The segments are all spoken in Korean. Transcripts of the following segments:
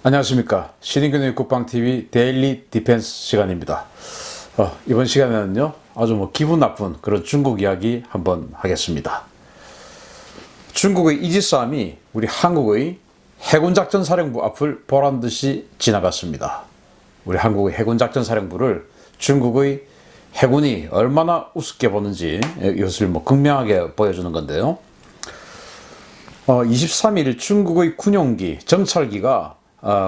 안녕하십니까. 신인균의 국방TV 데일리 디펜스 시간입니다. 이번 시간에는요, 아주 기분 나쁜 그런 중국 이야기 한번 하겠습니다. 중국의 이지스함이 우리 한국의 해군작전사령부 앞을 보란듯이 지나갔습니다. 우리 한국의 해군작전사령부를 중국의 해군이 얼마나 우습게 보는지 이것을 극명하게 보여주는 건데요. 23일 중국의 군용기, 정찰기가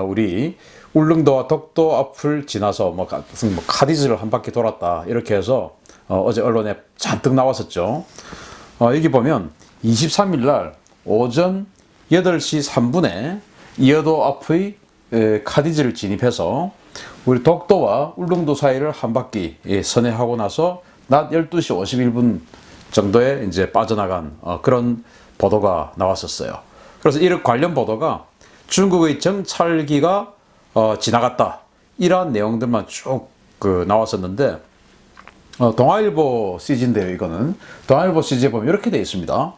우리 울릉도와 독도 앞을 지나서 카디즈를 한 바퀴 돌았다, 이렇게 해서 어제 언론에 잔뜩 나왔었죠. 여기 보면 23일 날 오전 8시 3분에 이어도 앞의 카디즈를 진입해서 우리 독도와 울릉도 사이를 한 바퀴 선회하고 나서 낮 12시 51분 정도에 이제 빠져나간 그런 보도가 나왔었어요. 그래서 이 관련 보도가 중국의 정찰기가 지나갔다, 이러한 내용들만 쭉 나왔었는데, 동아일보 CG인데요. 이거는 동아일보 CG에 보면 이렇게 되어 있습니다.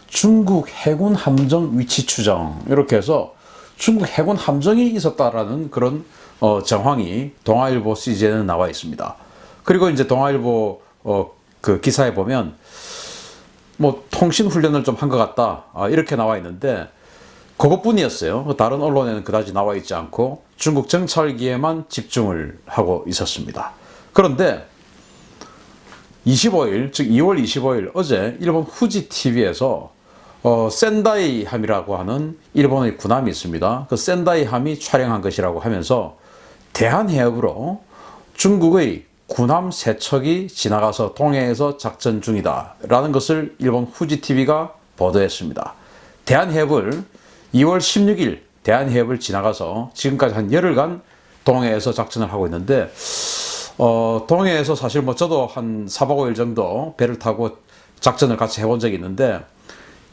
중국 해군 함정 위치 추정, 이렇게 해서 중국 해군 함정이 있었다라는 그런 정황이 동아일보 CG에는 나와 있습니다. 그리고 이제 동아일보 그 기사에 보면 통신 훈련을 좀 한 것 같다, 이렇게 나와 있는데 그것뿐이었어요. 다른 언론에는 그다지 나와 있지 않고 중국 정찰기에만 집중을 하고 있었습니다. 그런데 25일, 즉 2월 25일 어제 일본 후지 TV에서 센다이 함이라고 하는 일본의 군함이 있습니다. 그 센다이 함이 촬영한 것이라고 하면서 대한해협으로 중국의 군함 3척이 지나가서 동해에서 작전 중이다 라는 것을 일본 후지 TV가 보도했습니다. 대한해협을 2월 16일 대한해협을 지나가서 지금까지 한 열흘간 동해에서 작전을 하고 있는데, 동해에서 사실 저도 한 4박 5일 정도 배를 타고 작전을 같이 해본 적이 있는데,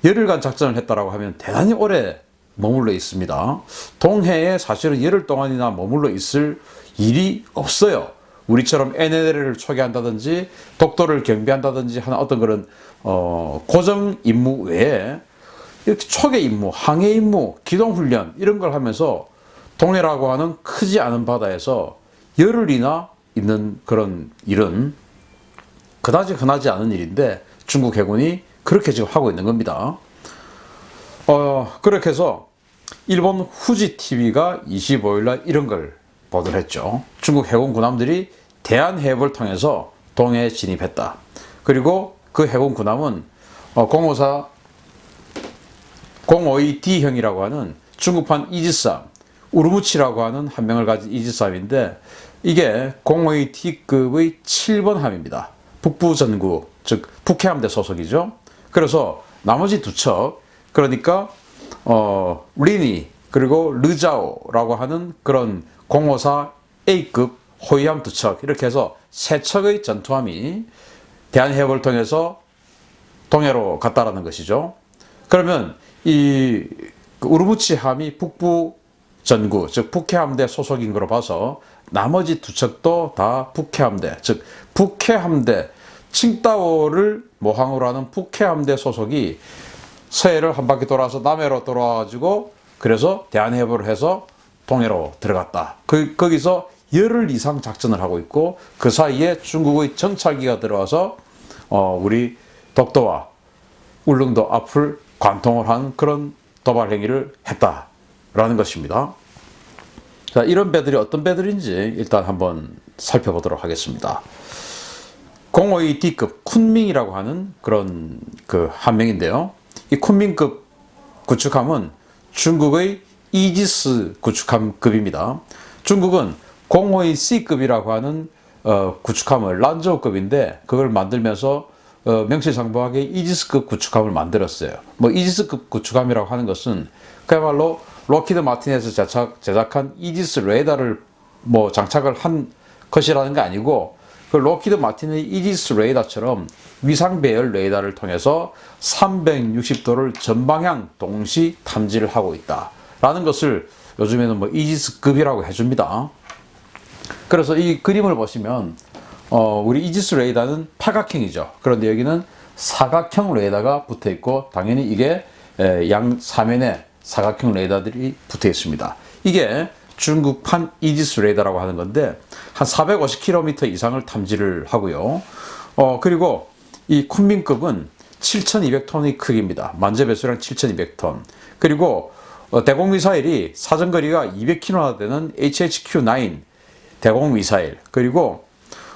열흘간 작전을 했다라고 하면 대단히 오래 머물러 있습니다. 동해에 사실은 열흘 동안이나 머물러 있을 일이 없어요. 우리처럼 NLL을 초기한다든지 독도를 경비한다든지 하는 어떤 그런 고정 임무 외에 이렇게 초계 임무, 항해 임무, 기동훈련 이런 걸 하면서 동해라고 하는 크지 않은 바다에서 열흘이나 있는 그런 일은 그다지 흔하지 않은 일인데 중국 해군이 그렇게 지금 하고 있는 겁니다. 그렇게 해서 일본 후지 TV가 25일 날 이런 걸 보도를 했죠. 중국 해군 군함들이 대한해협을 통해서 동해에 진입했다. 그리고 그 해군 군함은 052D형이라고 하는 중국판 이지스함, 우르무치라고 하는 한 명을 가진 이지스함인데, 이게 052D급의 7번 함입니다. 북부전구, 즉 북해함대 소속이죠. 그래서 나머지 두 척, 그러니까 리니 그리고 르자오라고 하는 그런 054A급 호위함 두 척, 이렇게 해서 세 척의 전투함이 대한해협을 통해서 동해로 갔다라는 것이죠. 그러면 이 우르무치 함이 북부 전구, 즉 북해함대 소속인 거로 봐서 나머지 두 척도 다 북해함대, 즉 북해함대, 칭다오를 모항으로 하는 북해함대 소속이 서해를 한 바퀴 돌아서 남해로 돌아와가지고 그래서 대한해협을 해서 동해로 들어갔다. 거기서 열흘 이상 작전을 하고 있고, 그 사이에 중국의 정찰기가 들어와서 우리 독도와 울릉도 앞을 관통을 한 그런 도발 행위를 했다라는 것입니다. 자, 이런 배들이 어떤 배들인지 일단 한번 살펴보도록 하겠습니다. 052D급 쿤밍이라고 하는 그런 한 명인데요. 이 쿤밍급 구축함은 중국의 이지스 구축함급입니다. 중국은 052C급이라고 하는 구축함을 란저우급인데 그걸 만들면서 명실상부하게 이지스급 구축함을 만들었어요. 이지스급 구축함이라고 하는 것은 그야말로 록히드 마틴에서 제작한 이지스 레이더를 장착을 한 것이라는 게 아니고, 그 록히드 마틴의 이지스 레이더처럼 위상 배열 레이더를 통해서 360도를 전방향 동시 탐지를 하고 있다라는 것을 요즘에는 이지스급이라고 해줍니다. 그래서 이 그림을 보시면 우리 이지스 레이더는 팔각형이죠. 그런데 여기는 사각형 레이더가 붙어 있고, 당연히 이게 양 사면에 사각형 레이더들이 붙어 있습니다. 이게 중국판 이지스 레이더라고 하는 건데 한 450km 이상을 탐지를 하고요. 그리고 이 쿤밍급은 7,200톤의 크기입니다. 만재 배수량 7,200톤. 그리고 대공미사일이 사정거리가 200km나 되는 HHQ-9 대공미사일. 그리고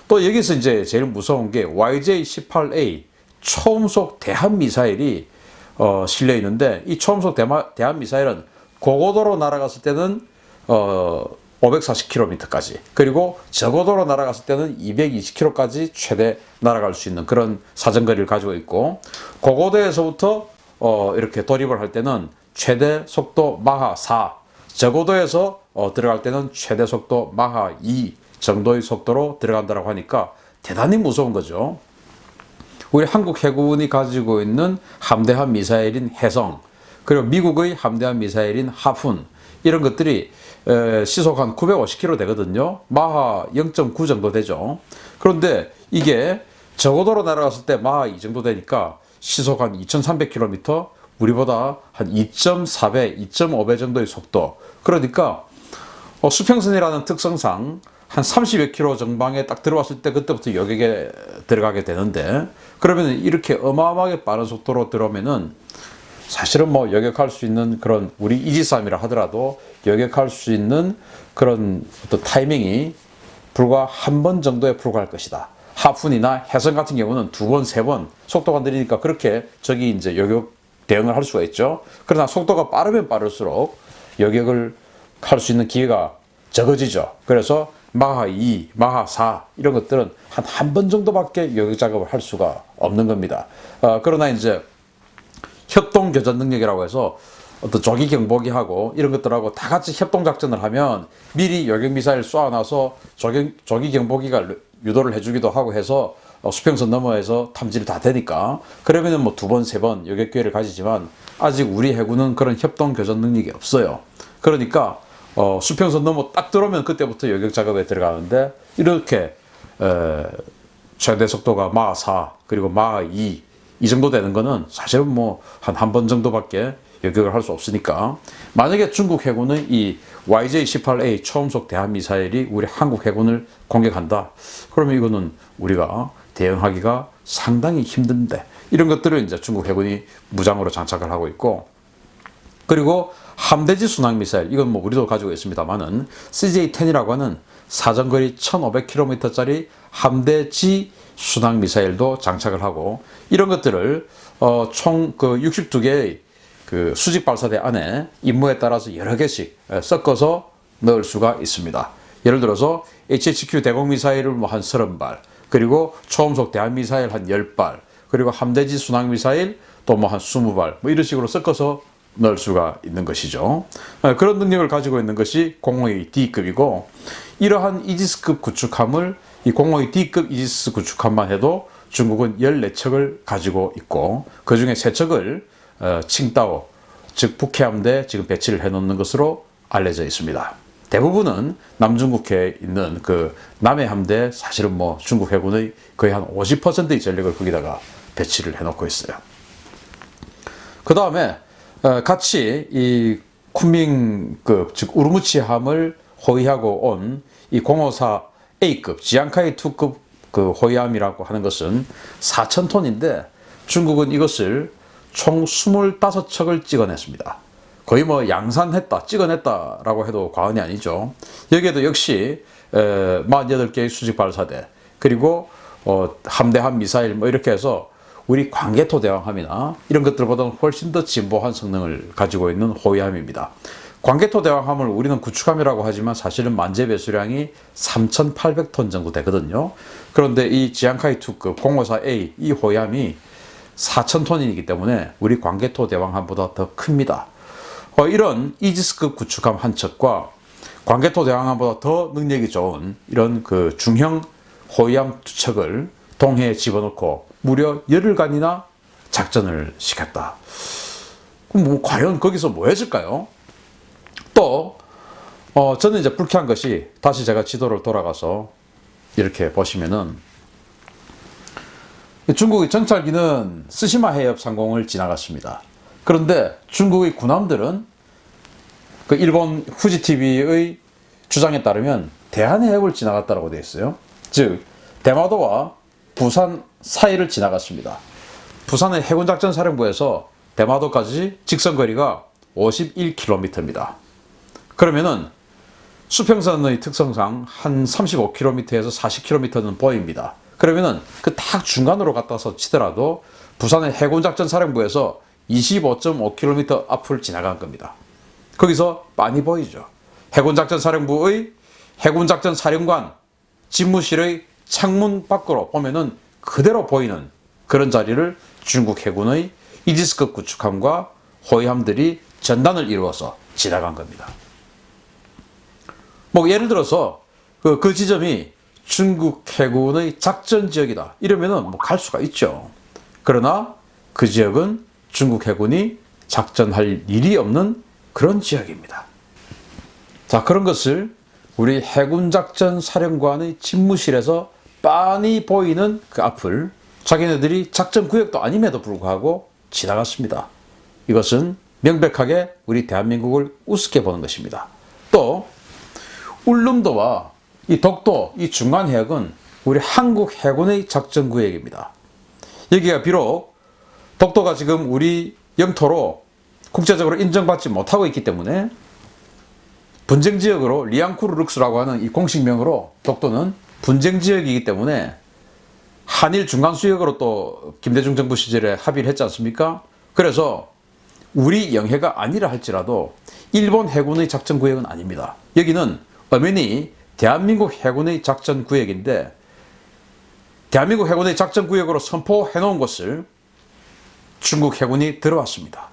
또 여기서 이제 제일 무서운 게 YJ-18A 초음속 대한미사일이 실려 있는데, 이 초음속 대한미사일은 고고도로 날아갔을 때는 540km까지, 그리고 저고도로 날아갔을 때는 220km까지 최대 날아갈 수 있는 그런 사정거리를 가지고 있고, 고고도에서부터 이렇게 돌입을 할 때는 최대 속도 마하 4, 저고도에서 들어갈 때는 최대 속도 마하 2 정도의 속도로 들어간다고 하니까 대단히 무서운 거죠. 우리 한국 해군이 가지고 있는 함대한 미사일인 해성, 그리고 미국의 함대한 미사일인 하푼, 이런 것들이 시속 한 950km 되거든요. 마하 0.9 정도 되죠. 그런데 이게 저고도로 날아갔을 때 마하 2 정도 되니까 시속 한 2300km, 우리보다 한 2.4배, 2.5배 정도의 속도. 그러니까 수평선이라는 특성상 한 30여 킬로 정방에 딱 들어왔을 때 그때부터 여객에 들어가게 되는데, 그러면 이렇게 어마어마하게 빠른 속도로 들어오면은 사실은 뭐 여객할 수 있는 그런, 우리 이지스함이라 하더라도 여객할 수 있는 그런 어떤 타이밍이 불과 한 번 정도에 불과할 것이다. 하푼이나 해성 같은 경우는 두 번, 세 번 속도가 느리니까 그렇게 저기 이제 여격 대응을 할 수가 있죠. 그러나 속도가 빠르면 빠를수록 여격을 할 수 있는 기회가 적어지죠. 그래서 마하 2, 마하 4 이런 것들은 한 번 정도밖에 여격 작업을 할 수가 없는 겁니다. 그러나 이제 협동 교전 능력이라고 해서 어떤 조기 경보기하고 이런 것들하고 다 같이 협동 작전을 하면 미리 여객 미사일 쏘아놔서 조기 경보기가 유도를 해주기도 하고 해서 수평선 너머에서 탐지를 다 되니까, 그러면은 뭐 두 번, 세 번 여객 기회를 가지지만 아직 우리 해군은 그런 협동 교전 능력이 없어요. 그러니까 수평선 넘어 딱 들어오면 그때부터 여격 작업에 들어가는데, 이렇게 최대 속도가 마하 4 그리고 마하 2 이 정도 되는 거는 사실은 뭐 한 번 정도밖에 여격을 할 수 없으니까, 만약에 중국 해군의 이 YJ-18A 초음속 대한미사일이 우리 한국 해군을 공격한다, 그러면 이거는 우리가 대응하기가 상당히 힘든데, 이런 것들을 이제 중국 해군이 무장으로 장착을 하고 있고, 그리고 함대지 순항미사일, 이건 뭐 우리도 가지고 있습니다만은 CJ-10이라고 하는 사정거리 1500km짜리 함대지 순항미사일도 장착을 하고, 이런 것들을 총 그 62개의 그 수직 발사대 안에 임무에 따라서 여러 개씩 섞어서 넣을 수가 있습니다. 예를 들어서 HHQ 대공미사일을 뭐 한 30발, 그리고 초음속 대한미사일 한 10발, 그리고 함대지 순항미사일 또 뭐 한 20발, 뭐 이런 식으로 섞어서 넣을 수가 있는 것이죠. 그런 능력을 가지고 있는 것이 052D급이고, 이러한 이지스급 구축함을, 이 052D급 이지스 구축함만 해도 중국은 14척을 가지고 있고, 그 중에 3척을 칭다오, 즉 북해함대에 지금 배치를 해놓는 것으로 알려져 있습니다. 대부분은 남중국해에 있는 그 남해함대에 사실은 뭐 중국 해군의 거의 한 50%의 전력을 거기다가 배치를 해놓고 있어요. 그 다음에 같이 이 쿤밍급, 즉 우르무치함을 호위하고 온 이 054A급 지앙카이 2급 그 호위함이라고 하는 것은 4,000톤인데 중국은 이것을 총 25척을 찍어냈습니다. 거의 뭐 양산했다, 찍어냈다라고 해도 과언이 아니죠. 여기에도 역시 48개의 수직 발사대, 그리고 함대함 미사일 뭐 이렇게 해서 우리 광개토 대왕함이나 이런 것들보다는 훨씬 더 진보한 성능을 가지고 있는 호위함입니다. 광개토 대왕함을 우리는 구축함이라고 하지만 사실은 만재 배수량이 3,800톤 정도 되거든요. 그런데 이 지앙카이 2급 054A 이 호위함이 4,000톤이기 때문에 우리 광개토 대왕함보다 더 큽니다. 이런 이지스급 구축함 한 척과 광개토 대왕함보다 더 능력이 좋은 이런 그 중형 호위함 2척을 동해에 집어넣고 무려 열흘간이나 작전을 시켰다. 그럼 뭐 과연 거기서 뭐 했을까요? 또 저는 이제 불쾌한 것이, 다시 제가 지도를 돌아가서 이렇게 보시면은 중국의 정찰기는 스시마 해협 상공을 지나갔습니다. 그런데 중국의 군함들은 그 일본 후지 TV의 주장에 따르면 대한해협을 지나갔다고 되어 있어요. 즉 대마도와 부산 사이를 지나갔습니다. 부산의 해군작전사령부에서 대마도까지 직선거리가 51km입니다. 그러면은 수평선의 특성상 한 35km에서 40km는 보입니다. 그러면은 그 딱 중간으로 갖다서 치더라도 부산의 해군작전사령부에서 25.5km 앞을 지나간 겁니다. 거기서 많이 보이죠. 해군작전사령부의 해군작전사령관 집무실의 창문 밖으로 보면은 그대로 보이는 그런 자리를 중국 해군의 이지스급 구축함과 호위함들이 전단을 이루어서 지나간 겁니다. 뭐 예를 들어서 그 지점이 중국 해군의 작전 지역이다 이러면은 뭐 갈 수가 있죠. 그러나 그 지역은 중국 해군이 작전할 일이 없는 그런 지역입니다. 자, 그런 것을 우리 해군작전사령관의 집무실에서 빤히 보이는 그 앞을 자기네들이 작전구역도 아님에도 불구하고 지나갔습니다. 이것은 명백하게 우리 대한민국을 우습게 보는 것입니다. 또 울릉도와 이 독도, 이 중간해역은 우리 한국 해군의 작전구역입니다. 여기가 비록 독도가 지금 우리 영토로 국제적으로 인정받지 못하고 있기 때문에 분쟁지역으로 리앙쿠르룩스라고 하는 이 공식명으로 독도는 분쟁지역이기 때문에 한일 중간수역으로 또 김대중 정부 시절에 합의를 했지 않습니까? 그래서 우리 영해가 아니라 할지라도 일본 해군의 작전구역은 아닙니다. 여기는 엄연히 대한민국 해군의 작전구역인데 대한민국 해군의 작전구역으로 선포해 놓은 것을 중국 해군이 들어왔습니다.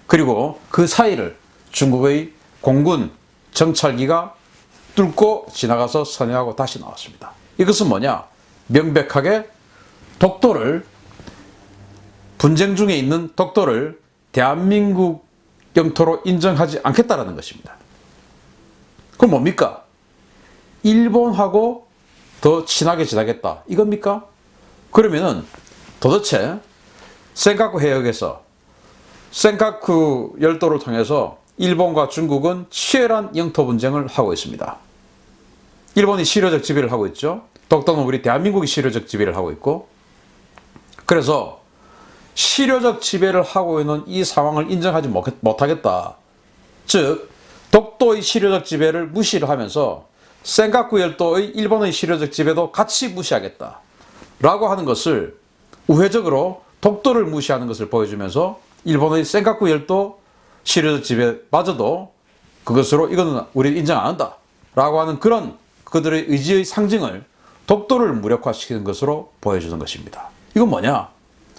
그리고 그 사이를 중국의 공군 정찰기가 뚫고 지나가서 선회하고 다시 나왔습니다. 이것은 뭐냐? 명백하게 독도를 분쟁 중에 있는 독도를 대한민국 영토로 인정하지 않겠다라는 것입니다. 그럼 뭡니까? 일본하고 더 친하게 지내겠다 이겁니까? 그러면은 도대체 센카쿠 해역에서 센카쿠 열도를 통해서 일본과 중국은 치열한 영토 분쟁을 하고 있습니다. 일본이 실효적 지배를 하고 있죠. 독도는 우리 대한민국이 실효적 지배를 하고 있고, 그래서 실효적 지배를 하고 있는 이 상황을 인정하지 못하겠다. 즉 독도의 실효적 지배를 무시를 하면서 센카쿠 열도의 일본의 실효적 지배도 같이 무시하겠다 라고 하는 것을 우회적으로 독도를 무시하는 것을 보여주면서 일본의 센카쿠 열도 실효적 지배마저도 그것으로 이거는 우리 인정 안 한다 라고 하는 그런 그들의 의지의 상징을 독도를 무력화시키는 것으로 보여주는 것입니다. 이건 뭐냐?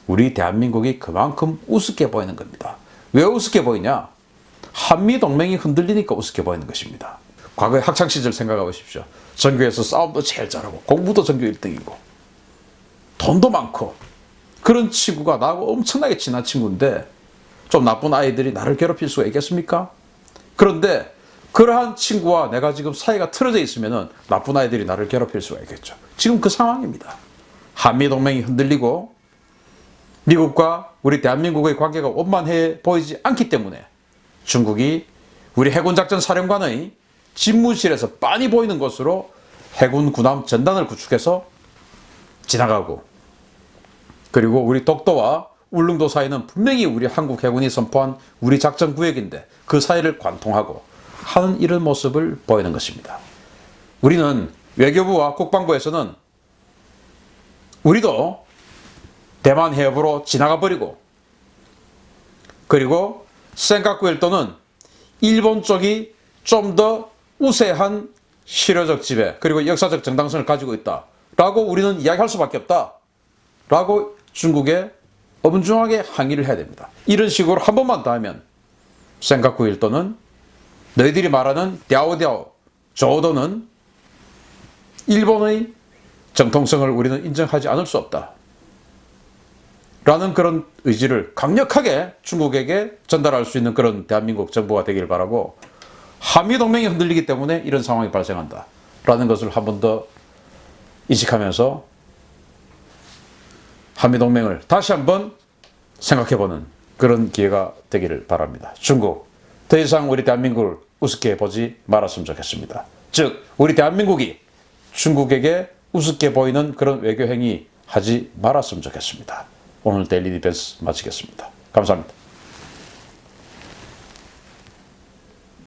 우리 대한민국이 그만큼 우습게 보이는 겁니다. 왜 우습게 보이냐? 한미동맹이 흔들리니까 우습게 보이는 것입니다. 과거의 학창시절 생각해 보십시오. 전교에서 싸움도 제일 잘하고 공부도 전교 1등이고 돈도 많고 그런 친구가 나하고 엄청나게 친한 친구인데 좀 나쁜 아이들이 나를 괴롭힐 수가 있겠습니까? 그런데 그러한 친구와 내가 지금 사이가 틀어져 있으면 나쁜 아이들이 나를 괴롭힐 수가 있겠죠. 지금 그 상황입니다. 한미동맹이 흔들리고 미국과 우리 대한민국의 관계가 원만해 보이지 않기 때문에 중국이 우리 해군작전 사령관의 집무실에서 빤히 보이는 곳으로 해군 군함 전단을 구축해서 지나가고, 그리고 우리 독도와 울릉도 사이는 분명히 우리 한국 해군이 선포한 우리 작전 구역인데 그 사이를 관통하고 하는 이런 모습을 보이는 것입니다. 우리는 외교부와 국방부에서는 우리도 대만 해협으로 지나가 버리고, 그리고 센카쿠 열도는 일본 쪽이 좀 더 우세한 실효적 지배 그리고 역사적 정당성을 가지고 있다 라고 우리는 이야기할 수밖에 없다 라고 중국에 엄중하게 항의를 해야 됩니다. 이런 식으로 한 번만 더 하면 센카쿠 열도는 너희들이 말하는 랴오디아오 조도는 일본의 정통성을 우리는 인정하지 않을 수 없다 라는 그런 의지를 강력하게 중국에게 전달할 수 있는 그런 대한민국 정부가 되길 바라고, 한미동맹이 흔들리기 때문에 이런 상황이 발생한다 라는 것을 한 번 더 인식하면서 한미동맹을 다시 한번 생각해보는 그런 기회가 되기를 바랍니다. 중국, 더 이상 우리 대한민국을 우습게 보지 말았으면 좋겠습니다. 즉 우리 대한민국이 중국에게 우습게 보이는 그런 외교 행위 하지 말았으면 좋겠습니다. 오늘 데일리 디펜스 마치겠습니다. 감사합니다.